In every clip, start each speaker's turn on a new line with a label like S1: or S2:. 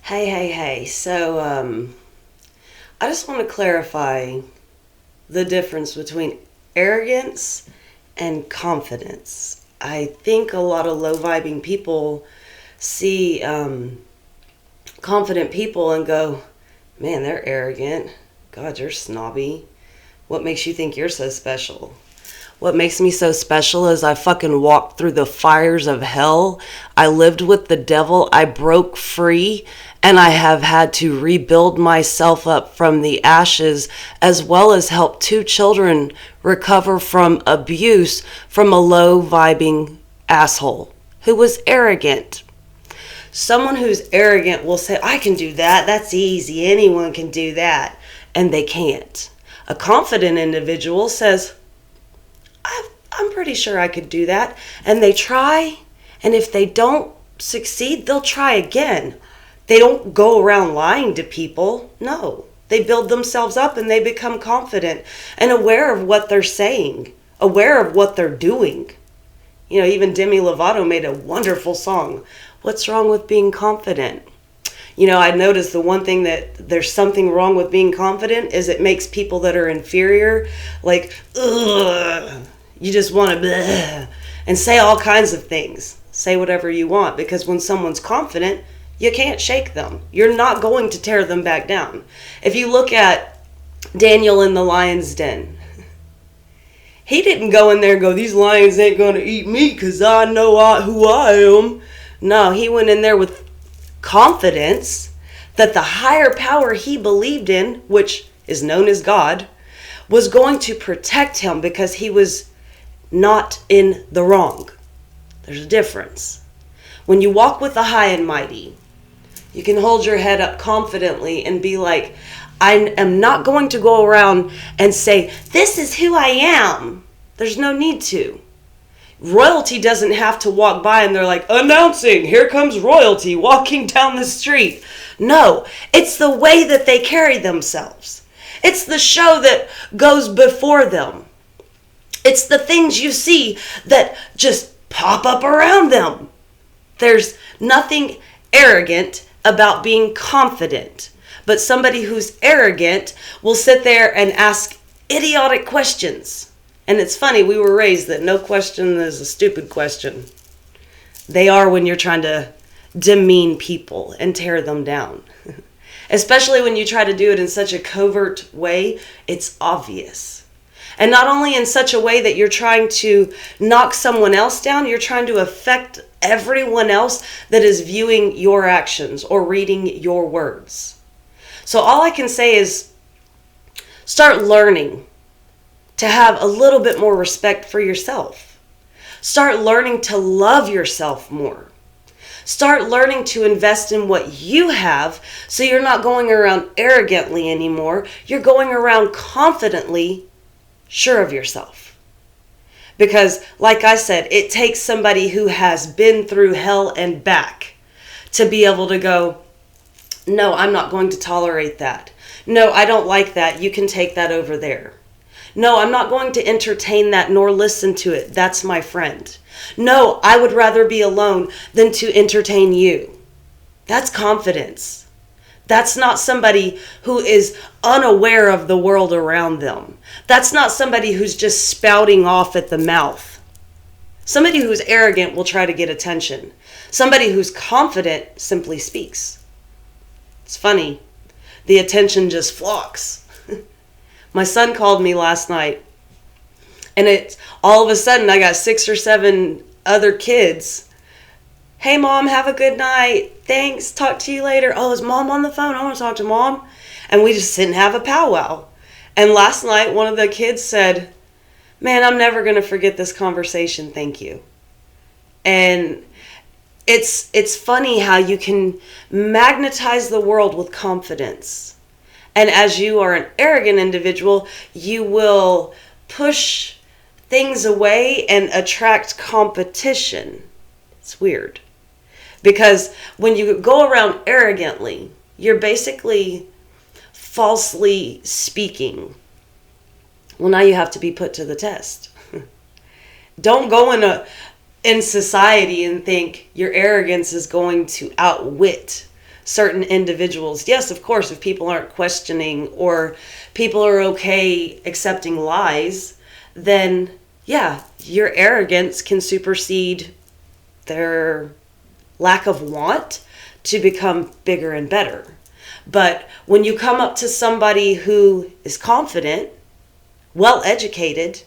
S1: Hey. I just want to clarify the difference between arrogance and confidence. I think a lot of low vibing people see confident people and go, man, they're arrogant. God, you're snobby. What makes you think you're so special? What makes me so special is I fucking walked through the fires of hell. I lived with the devil. I broke free. And I have had to rebuild myself up from the ashes, as well as help two children recover from abuse from a low vibing asshole who was arrogant. Someone who's arrogant will say, I can do that. That's easy. Anyone can do that. And they can't. A confident individual says, I'm pretty sure I could do that. And they try, and if they don't succeed, they'll try again. They don't go around lying to people. No. They build themselves up and they become confident and aware of what they're saying, aware of what they're doing. You know, even Demi Lovato made a wonderful song. What's wrong with being confident? You know, I noticed the one thing that there's something wrong with being confident is it makes people that are inferior like, ugh. You just want to bleh, and say all kinds of things. Say whatever you want, because when someone's confident, you can't shake them. You're not going to tear them back down. If you look at Daniel in the lion's den, he didn't go in there and go, these lions ain't going to eat me because I know who I am. No, he went in there with confidence that the higher power he believed in, which is known as God, was going to protect him because he was not in the wrong. There's a difference. When you walk with the high and mighty, you can hold your head up confidently and be like, I am not going to go around and say, this is who I am. There's no need to. Royalty doesn't have to walk by and they're like, announcing, here comes royalty walking down the street. No, it's the way that they carry themselves. It's the show that goes before them. It's the things you see that just pop up around them. There's nothing arrogant about being confident. But somebody who's arrogant will sit there and ask idiotic questions. And it's funny, we were raised that no question is a stupid question. They are when you're trying to demean people and tear them down. Especially when you try to do it in such a covert way, it's obvious. And not only in such a way that you're trying to knock someone else down, you're trying to affect everyone else that is viewing your actions or reading your words. So all I can say is start learning to have a little bit more respect for yourself. Start learning to love yourself more. Start learning to invest in what you have so you're not going around arrogantly anymore. You're going around confidently sure of yourself. Because, like I said, it takes somebody who has been through hell and back to be able to go, no, I'm not going to tolerate that. No, I don't like that. You can take that over there. No, I'm not going to entertain that nor listen to it. That's my friend. No, I would rather be alone than to entertain you. That's confidence. That's not somebody who is unaware of the world around them. That's not somebody who's just spouting off at the mouth. Somebody who's arrogant will try to get attention. Somebody who's confident simply speaks. It's funny. The attention just flocks. My son called me last night, and it's all of a sudden I got 6 or 7 other kids. Hey, Mom, have a good night. Thanks. Talk to you later. Oh, is Mom on the phone? I want to talk to Mom. And we just sit and have a powwow. And last night, one of the kids said, man, I'm never going to forget this conversation. Thank you. And it's funny how you can magnetize the world with confidence. And as you are an arrogant individual, you will push things away and attract competition. It's weird. Because when you go around arrogantly, you're basically falsely speaking. Well, now you have to be put to the test. Don't go in society and think your arrogance is going to outwit certain individuals. Yes, of course, if people aren't questioning or people are okay accepting lies, then yeah, your arrogance can supersede their lack of want to become bigger and better. But when you come up to somebody who is confident, well educated,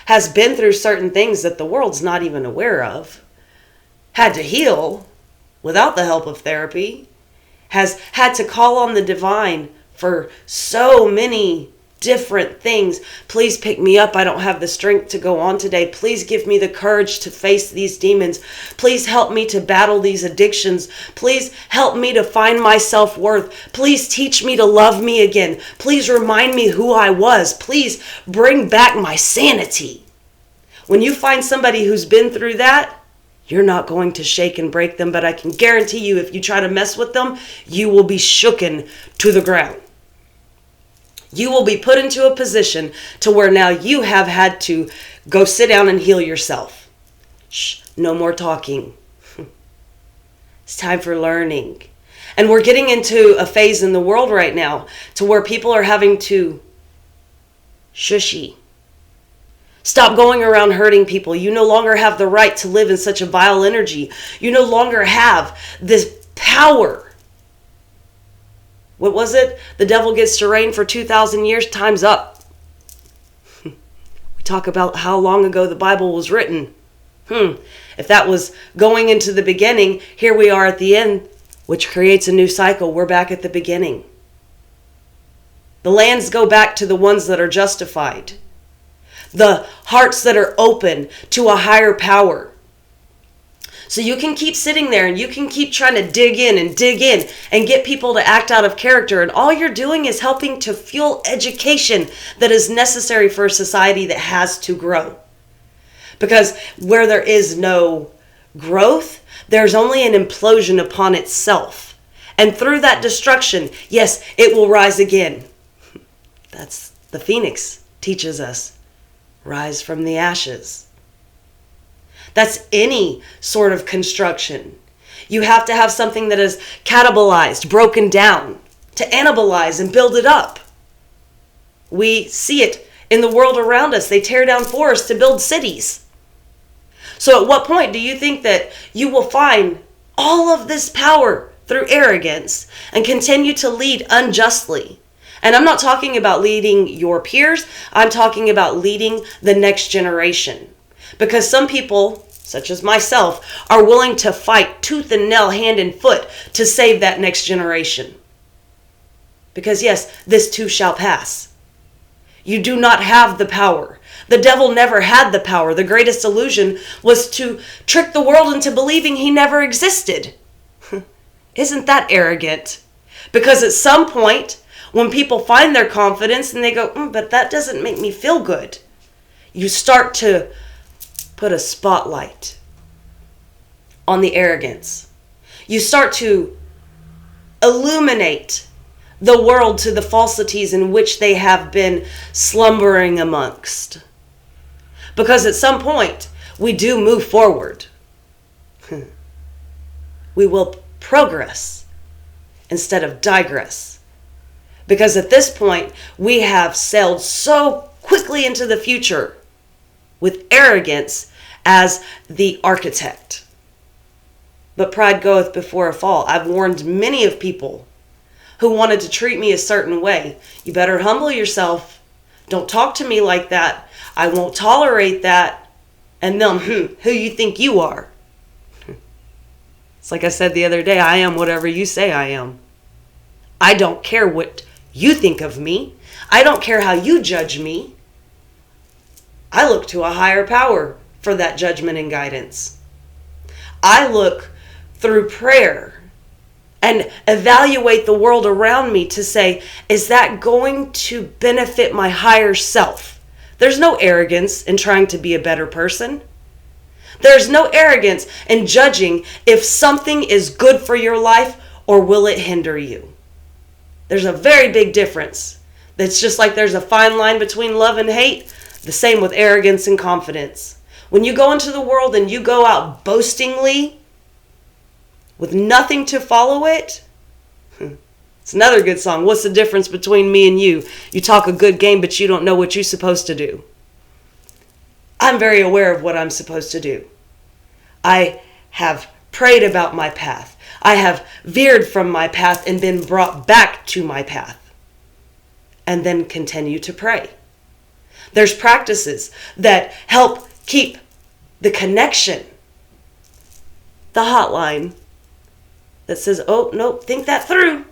S1: has been through certain things that the world's not even aware of, had to heal without the help of therapy, has had to call on the divine for so many different things. Please pick me up. I don't have the strength to go on today. Please give me the courage to face these demons. Please help me to battle these addictions. Please help me to find my self-worth. Please teach me to love me again. Please remind me who I was. Please bring back my sanity. When you find somebody who's been through that, you're not going to shake and break them, but I can guarantee you if you try to mess with them, you will be shooken to the ground. You will be put into a position to where now you have had to go sit down and heal yourself. Shh, no more talking. It's time for learning. And we're getting into a phase in the world right now to where people are having to shushy. Stop going around hurting people. You no longer have the right to live in such a vile energy. You no longer have this power. What was it? The devil gets to reign for 2,000 years. Time's up. We talk about how long ago the Bible was written. If that was going into the beginning, here we are at the end, which creates a new cycle. We're back at the beginning. The lands go back to the ones that are justified. The hearts that are open to a higher power. So you can keep sitting there and you can keep trying to dig in and get people to act out of character. And all you're doing is helping to fuel education that is necessary for a society that has to grow. Because where there is no growth, there's only an implosion upon itself. And through that destruction, yes, it will rise again. That's the Phoenix teaches us. Rise from the ashes. That's any sort of construction. You have to have something that is catabolized, broken down, to anabolize and build it up. We see it in the world around us. They tear down forests to build cities. So at what point do you think that you will find all of this power through arrogance and continue to lead unjustly? And I'm not talking about leading your peers. I'm talking about leading the next generation. Because some people, such as myself, are willing to fight tooth and nail, hand and foot to save that next generation. Because yes, this too shall pass. You do not have the power. The devil never had the power. The greatest illusion was to trick the world into believing he never existed. Isn't that arrogant? Because at some point, when people find their confidence and they go, but that doesn't make me feel good, you start to put a spotlight on the arrogance. You start to illuminate the world to the falsities in which they have been slumbering amongst. Because at some point, we do move forward. We will progress instead of digress. Because at this point, we have sailed so quickly into the future with arrogance as the architect. But pride goeth before a fall. I've warned many of people who wanted to treat me a certain way. You better humble yourself. Don't talk to me like that. I won't tolerate that. And them, who you think you are? It's like I said the other day, I am whatever you say I am. I don't care what you think of me. I don't care how you judge me. I look to a higher power for that judgment and guidance. I look through prayer and evaluate the world around me to say, is that going to benefit my higher self? There's no arrogance in trying to be a better person. There's no arrogance in judging if something is good for your life or will it hinder you. There's a very big difference. That's just like there's a fine line between love and hate. The same with arrogance and confidence. When you go into the world and you go out boastingly with nothing to follow it, It's another good song. What's the difference between me and you? You talk a good game, but you don't know what you're supposed to do. I'm very aware of what I'm supposed to do. I have prayed about my path. I have veered from my path and been brought back to my path. And then continue to pray. There's practices that help keep the connection. The hotline that says, oh, nope, think that through.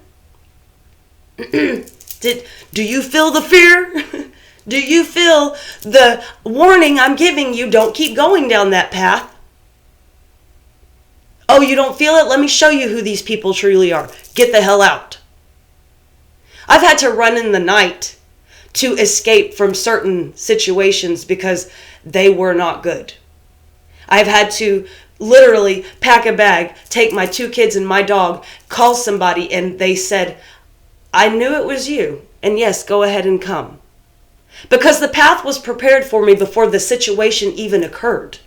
S1: Do you feel the fear? Do you feel the warning I'm giving you? Don't keep going down that path. Oh, you don't feel it? Let me show you who these people truly are. Get the hell out. I've had to run in the night to escape from certain situations because they were not good. I've had to literally pack a bag, take my 2 kids and my dog, call somebody, and they said, I knew it was you. And yes, go ahead and come. Because the path was prepared for me before the situation even occurred.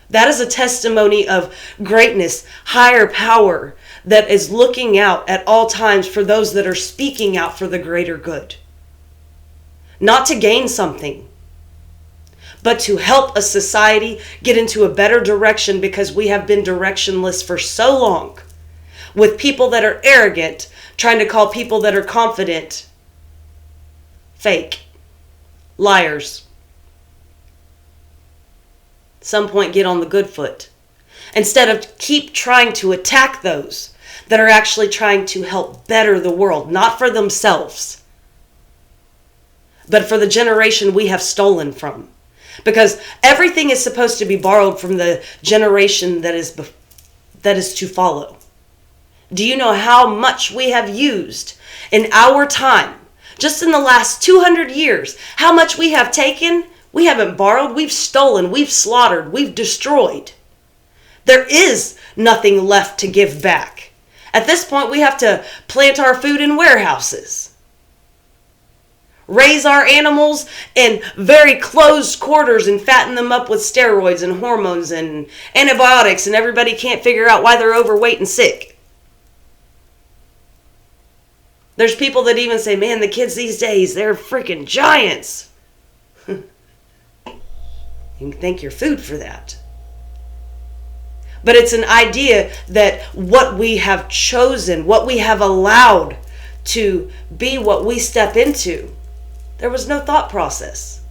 S1: That is a testimony of greatness, higher power that is looking out at all times for those that are speaking out for the greater good. Not to gain something, but to help a society get into a better direction because we have been directionless for so long. With people that are arrogant, trying to call people that are confident fake, liars. At some point, get on the good foot. Instead of keep trying to attack those that are actually trying to help better the world, not for themselves, but for the generation we have stolen from. Because everything is supposed to be borrowed from the generation that is to follow. Do you know how much we have used in our time, just in the last 200 years, how much we have taken? We haven't borrowed, we've stolen, we've slaughtered, we've destroyed. There is nothing left to give back. At this point, we have to plant our food in warehouses. Raise our animals in very closed quarters and fatten them up with steroids and hormones and antibiotics, and everybody can't figure out why they're overweight and sick. There's people that even say, man, the kids these days, they're freaking giants. You can thank your food for that. But it's an idea that what we have chosen, what we have allowed to be what we step into, there was no thought process.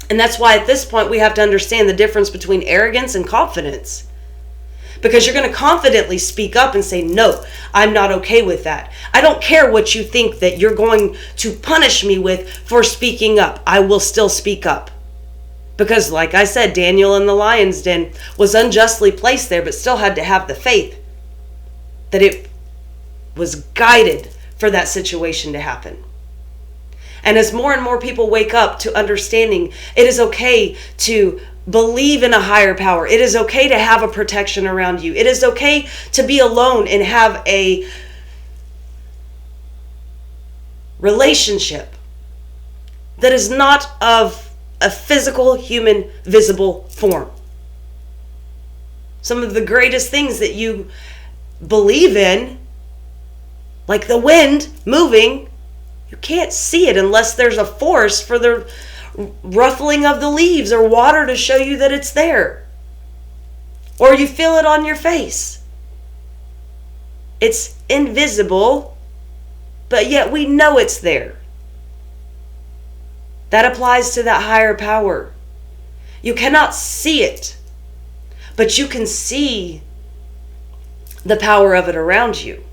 S1: And that's why at this point we have to understand the difference between arrogance and confidence. Because you're going to confidently speak up and say, no, I'm not okay with that. I don't care what you think that you're going to punish me with for speaking up. I will still speak up. Because like I said, Daniel in the lion's den was unjustly placed there, but still had to have the faith that it was guided for that situation to happen. And as more and more people wake up to understanding, it is okay to believe in a higher power. It is okay to have a protection around you. It is okay to be alone and have a relationship that is not of a physical, human, visible form. Some of the greatest things that you believe in, like the wind moving, you can't see it unless there's a force for the ruffling of the leaves or water to show you that it's there. Or you feel it on your face. It's invisible, but yet we know it's there. That applies to that higher power. You cannot see it, but you can see the power of it around you.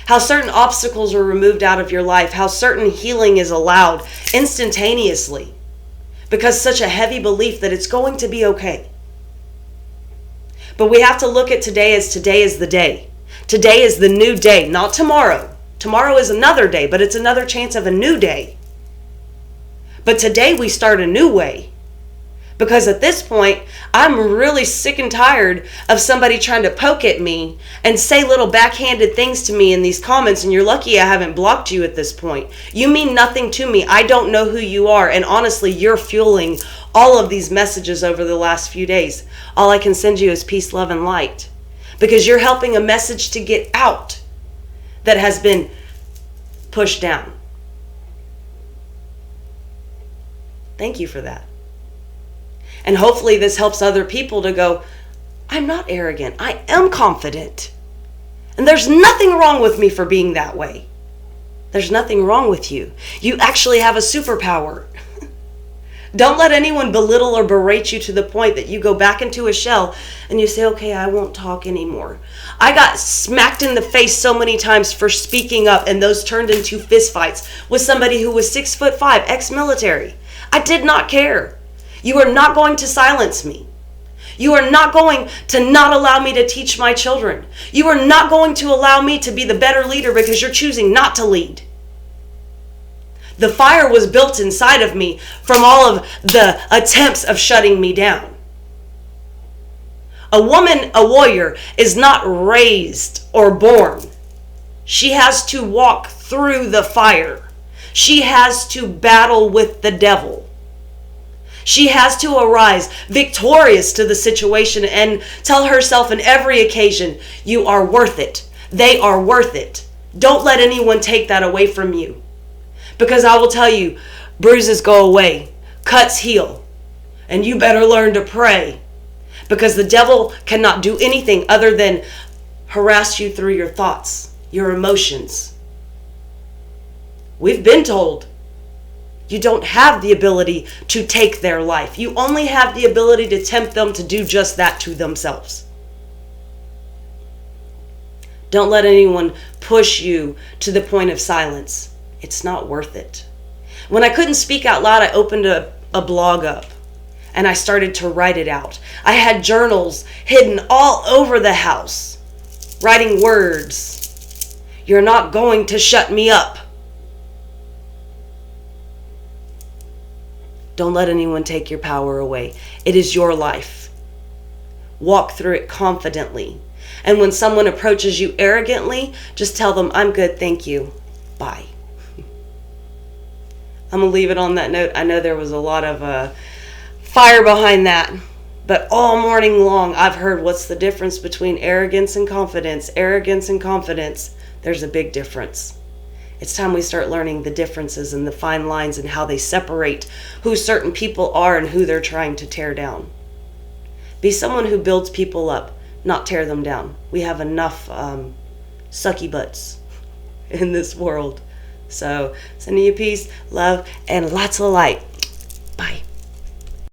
S1: How certain obstacles are removed out of your life, how certain healing is allowed instantaneously, because such a heavy belief that it's going to be okay. But we have to look at today as the day. Today is the new day, not tomorrow. Tomorrow is another day, but it's another chance of a new day. But today we start a new way. Because at this point, I'm really sick and tired of somebody trying to poke at me and say little backhanded things to me in these comments, and you're lucky I haven't blocked you at this point. You mean nothing to me. I don't know who you are, and honestly, you're fueling all of these messages over the last few days. All I can send you is peace, love, and light. because you're helping a message to get out that has been pushed down. Thank you for that. And hopefully this helps other people to go, I'm not arrogant. I am confident. And there's nothing wrong with me for being that way. There's nothing wrong with you. You actually have a superpower. Don't let anyone belittle or berate you to the point that you go back into a shell and you say, okay, I won't talk anymore. I got smacked in the face so many times for speaking up, and those turned into fistfights with somebody who was 6'5", ex-military. I did not care. You are not going to silence me. You are not going to not allow me to teach my children. You are not going to allow me to be the better leader because you're choosing not to lead. The fire was built inside of me from all of the attempts of shutting me down. A woman, a warrior, is not raised or born. She has to walk through the fire. She has to battle with the devil. She has to arise victorious to the situation and tell herself on every occasion, you are worth it. They are worth it. Don't let anyone take that away from you. Because I will tell you, bruises go away, cuts heal, and you better learn to pray. Because the devil cannot do anything other than harass you through your thoughts, your emotions. We've been told you don't have the ability to take their life. You only have the ability to tempt them to do just that to themselves. Don't let anyone push you to the point of silence. It's not worth it. When I couldn't speak out loud, I opened a blog up and I started to write it out. I had journals hidden all over the house, writing words. You're not going to shut me up. Don't let anyone take your power away. It is your life. Walk through it confidently. And when someone approaches you arrogantly, just tell them, I'm good, thank you. Bye. I'm going to leave it on that note. I know there was a lot of fire behind that. But all morning long, I've heard what's the difference between arrogance and confidence. Arrogance and confidence, there's a big difference. It's time we start learning the differences and the fine lines and how they separate who certain people are and who they're trying to tear down. Be someone who builds people up, not tear them down. We have enough sucky butts in this world. So, sending you peace, love, and lots of light. Bye.